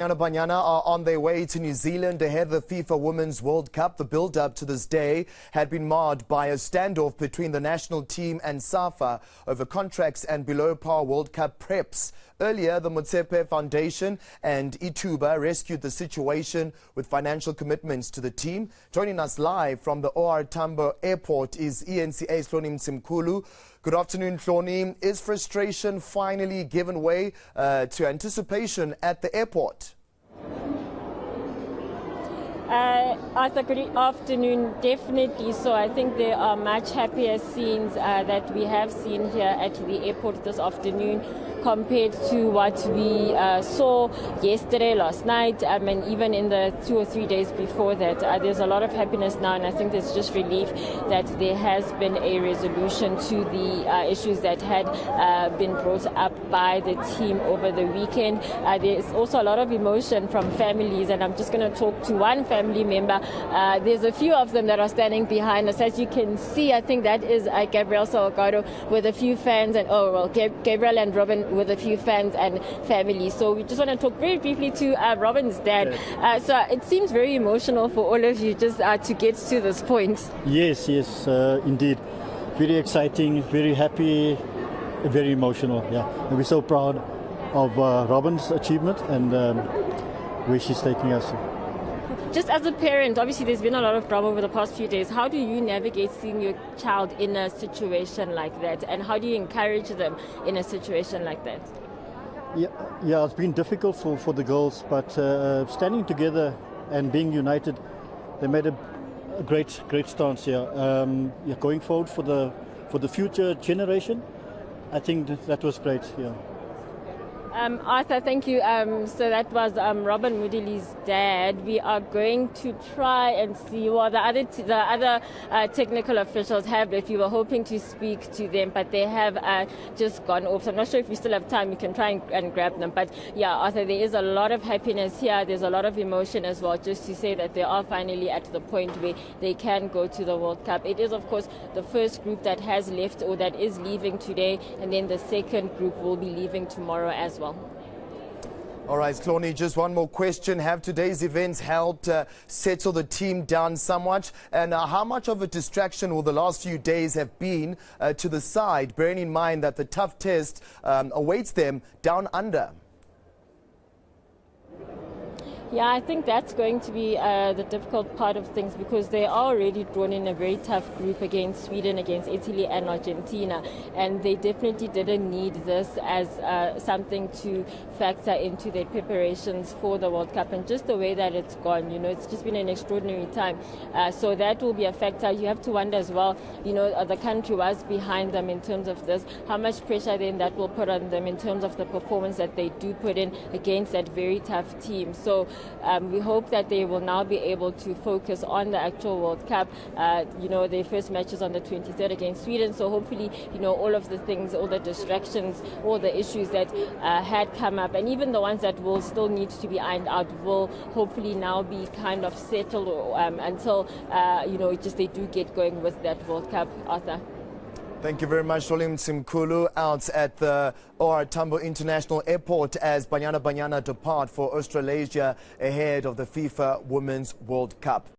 Banyana Banyana are on their way to New Zealand ahead of the FIFA Women's World Cup. The build-up to this day had been marred by a standoff between the national team and SAFA over contracts and below-par World Cup preps. Earlier, the Motsepe Foundation and Ithuba rescued the situation with financial commitments to the team. Joining us live from the OR Tambo Airport is eNCA's Hloni Mtimkulu. Good afternoon, Hloni. Is frustration finally given way to anticipation at the airport? Arthur, good afternoon. Definitely so. I think there are much happier scenes that we have seen here at the airport this afternoon compared to what we saw yesterday, last night, and even in the 2 or 3 days before that. There's a lot of happiness now, and I think there's just relief that there has been a resolution to the issues that had been brought up by the team over the weekend. There's also a lot of emotion from families, and I'm just going to talk to one family member. There's a few of them that are standing behind us. As you can see, I think that is Gabriel Salgado with a few fans, and Gabriel and Robin with a few fans and family. So we just want to talk very briefly to Robin's dad. So it seems very emotional for all of you just to get to this point. Yes, indeed. Very exciting, very happy, very emotional. Yeah, and we're so proud of Robin's achievement and where she's taking us. Just as a parent, obviously there's been a lot of drama over the past few days. How do you navigate seeing your child in a situation like that? And how do you encourage them in a situation like that? Yeah, it's been difficult for the girls, but standing together and being united, they made a great stance here. Going forward for the future generation, I think that was great. Yeah. Arthur, thank you. So that was Robin Mudili's dad. We are going to try and see what the other technical officials have. If you were hoping to speak to them, but they have just gone off. So I'm not sure if we still have time. You can try and grab them. But yeah, Arthur, there is a lot of happiness here. There's a lot of emotion as well, just to say that they are finally at the point where they can go to the World Cup. It is, of course, the first group that has left or that is leaving today, and then the second group will be leaving tomorrow as well. All right, Hloni, just one more question. Have today's events helped settle the team down somewhat? And how much of a distraction will the last few days have been to the side, bearing in mind that the tough test awaits them down under? Yeah, I think that's going to be the difficult part of things, because they are already drawn in a very tough group against Sweden, against Italy and Argentina, and they definitely didn't need this as something to factor into their preparations for the World Cup. And just the way that it's gone, it's just been an extraordinary time. So that will be a factor. You have to wonder as well, the country was behind them in terms of this, how much pressure then that will put on them in terms of the performance that they do put in against that very tough team. So we hope that they will now be able to focus on the actual World Cup. Their first match is on the 23rd against Sweden. So hopefully, all of the things, all the distractions, all the issues that had come up, and even the ones that will still need to be ironed out, will hopefully now be kind of settled until, just they do get going with that World Cup, Arthur. Thank you very much, Hloni Mtimkulu, out at the OR Tambo International Airport as Banyana Banyana depart for Australasia ahead of the FIFA Women's World Cup.